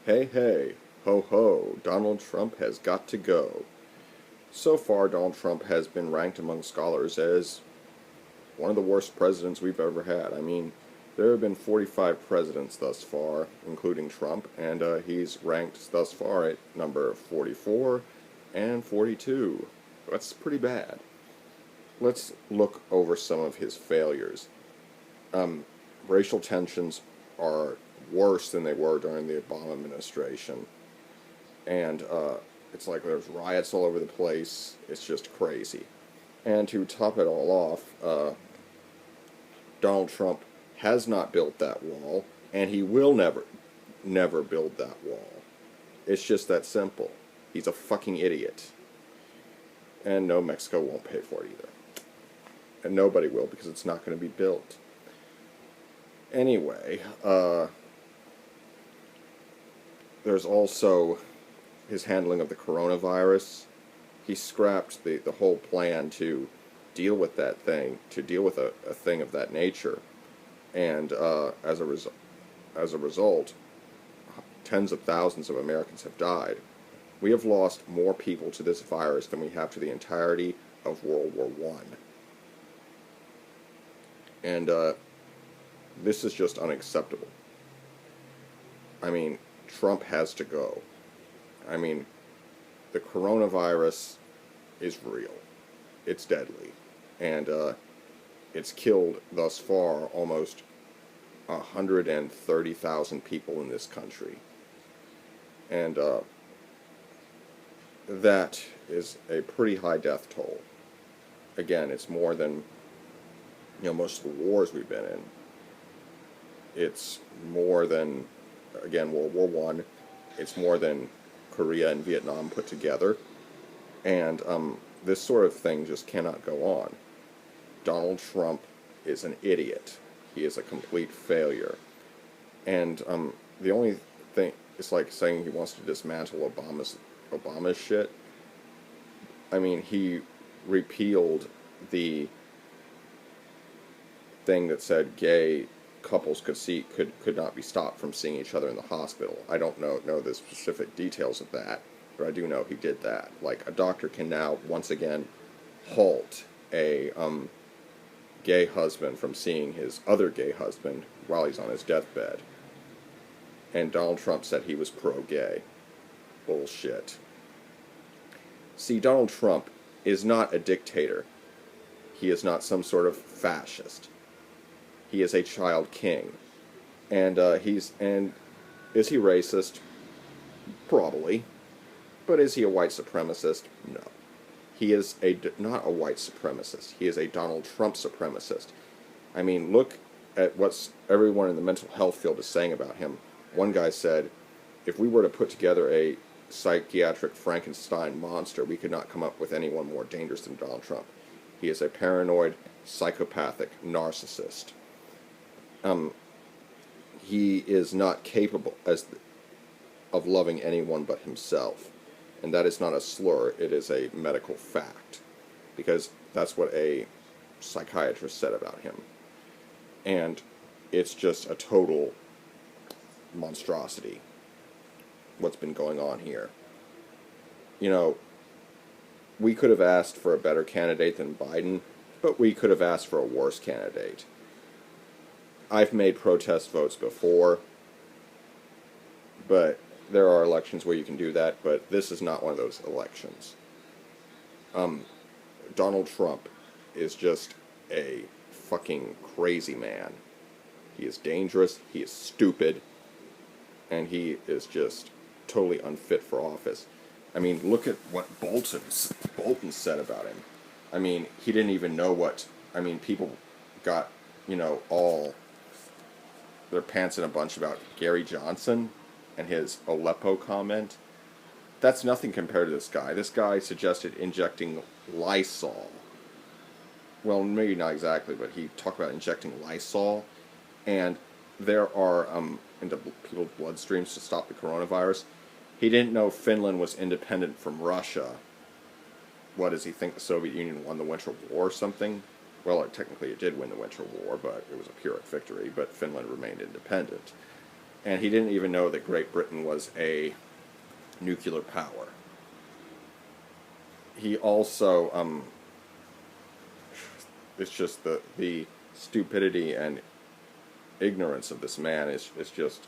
Hey, hey, ho ho, Donald Trump has got to go. So far, Donald Trump has been ranked among scholars as one of the worst presidents we've ever had. I mean, there have been 45 presidents thus far, including Trump, and he's ranked thus far at number 44 and 42. That's pretty bad. Let's look over some of his failures. Racial tensions are worse than they were during the Obama administration. And it's like there's riots all over the place. It's just crazy. And to top it all off, Donald Trump has not built that wall, and he will never build that wall. It's just that simple. He's a fucking idiot. And no, Mexico won't pay for it either. And nobody will because it's not going to be built. Anyway, there's also his handling of the coronavirus. He scrapped the whole plan to deal with that thing, to deal with a thing of that nature. And as a result, tens of thousands of Americans have died. We have lost more people to this virus than we have to the entirety of World War One. And this is just unacceptable. I mean, Trump has to go. I mean, the coronavirus is real. It's deadly. And it's killed thus far almost 130,000 people in this country. And that is a pretty high death toll. Again, it's more than most of the wars we've been in. It's more than, again, World War One. It's more than Korea and Vietnam put together. And this sort of thing just cannot go on. Donald Trump is an idiot. He is a complete failure. And the only thing, it's like saying he wants to dismantle Obama's shit. I mean, he repealed the thing that said gay couples could not be stopped from seeing each other in the hospital. I don't know the specific details of that, but I do know he did that. Like, a doctor can now once again halt a gay husband from seeing his other gay husband while he's on his deathbed. And Donald Trump said he was pro-gay. Bullshit. See, Donald Trump is not a dictator. He is not some sort of fascist. He is a child king. And is he racist? Probably. But is he a white supremacist? No. He is not a white supremacist. He is a Donald Trump supremacist. I mean, look at what everyone in the mental health field is saying about him. One guy said, if we were to put together a psychiatric Frankenstein monster, we could not come up with anyone more dangerous than Donald Trump. He is a paranoid, psychopathic narcissist. He is not capable of loving anyone but himself. And that is not a slur, it is a medical fact. Because that's what a psychiatrist said about him. And it's just a total monstrosity, what's been going on here. We could have asked for a better candidate than Biden, but we could have asked for a worse candidate. I've made protest votes before, but there are elections where you can do that, but this is not one of those elections. Donald Trump is just a fucking crazy man. He is dangerous, he is stupid, and he is just totally unfit for office. I mean, look at what Bolton said about him. I mean, he didn't even know what... I mean, people got, all their pants in a bunch about Gary Johnson and his Aleppo comment. That's nothing compared to this guy. This guy suggested injecting Lysol. Well, maybe not exactly, but he talked about injecting Lysol. And there are, into people's bloodstreams to stop the coronavirus. He didn't know Finland was independent from Russia. What, does he think the Soviet Union won the Winter War or something? Well, technically it did win the Winter War, but it was a Pyrrhic victory, but Finland remained independent. And he didn't even know that Great Britain was a nuclear power. He also, it's just the stupidity and ignorance of this man is just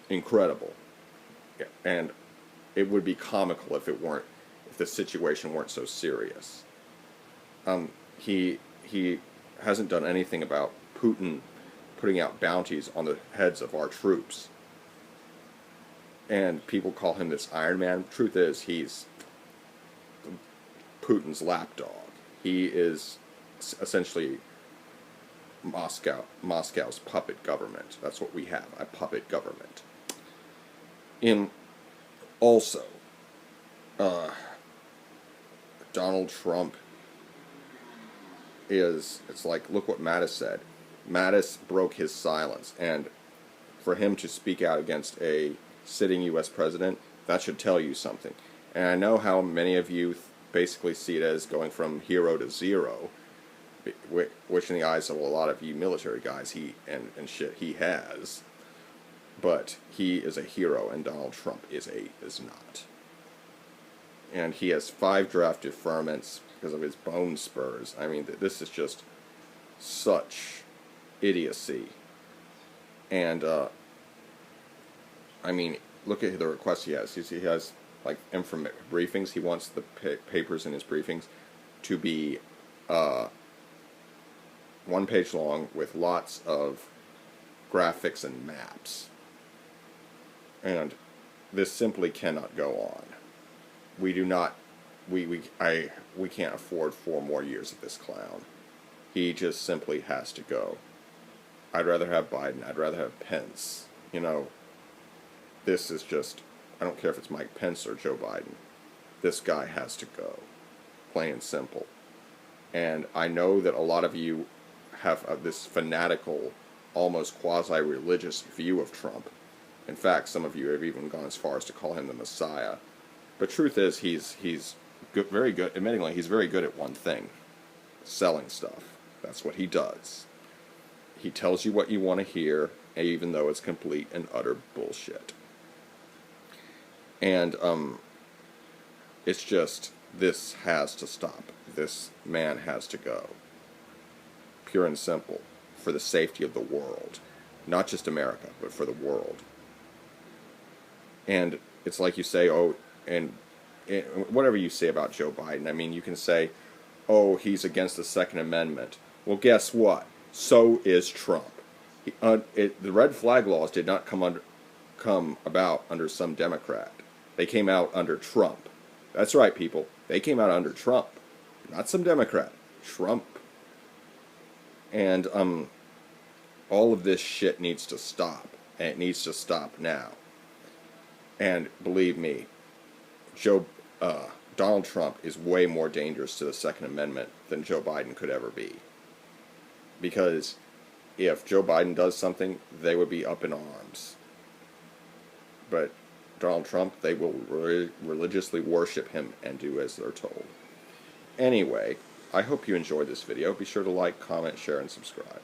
incredible. And it would be comical if the situation weren't so serious. He hasn't done anything about Putin putting out bounties on the heads of our troops. And people call him this Iron Man. Truth is, he's Putin's lapdog. He is essentially Moscow's puppet government. That's what we have, a puppet government. Also, Donald Trump it's like, look what Mattis said. Mattis broke his silence, and for him to speak out against a sitting U.S. president, that should tell you something. And I know how many of you basically see it as going from hero to zero, which in the eyes of a lot of you military guys, he has. But he is a hero, and Donald Trump is not. And he has 5 draft deferments because of his bone spurs. I mean, this is just such idiocy. And I mean, look at the requests he has. He has like briefings. He wants the papers in his briefings to be 1 page long with lots of graphics and maps. And this simply cannot go on. We can't afford 4 more years of this clown. He just simply has to go. I'd rather have Biden. I'd rather have Pence. You know, this is just, I don't care if it's Mike Pence or Joe Biden. This guy has to go. Plain and simple. And I know that a lot of you have this fanatical, almost quasi-religious view of Trump. In fact, some of you have even gone as far as to call him the Messiah. But truth is, he's good, very good. Admittingly, he's very good at one thing: selling stuff. That's what he does. He tells you what you want to hear, even though it's complete and utter bullshit. And it's just, this has to stop. This man has to go. Pure and simple, for the safety of the world, not just America, but for the world. And it's like you say, oh, and whatever you say about Joe Biden, I mean, you can say, oh, he's against the Second Amendment. Well, guess what? So is Trump. The red flag laws did not come about under some Democrat. They came out under Trump. That's right, people. They came out under Trump, not some Democrat. Trump. And all of this shit needs to stop, and it needs to stop now. And believe me, Donald Trump is way more dangerous to the Second Amendment than Joe Biden could ever be. Because if Joe Biden does something, they would be up in arms. But Donald Trump, they will religiously worship him and do as they're told. Anyway, I hope you enjoyed this video. Be sure to like, comment, share, and subscribe.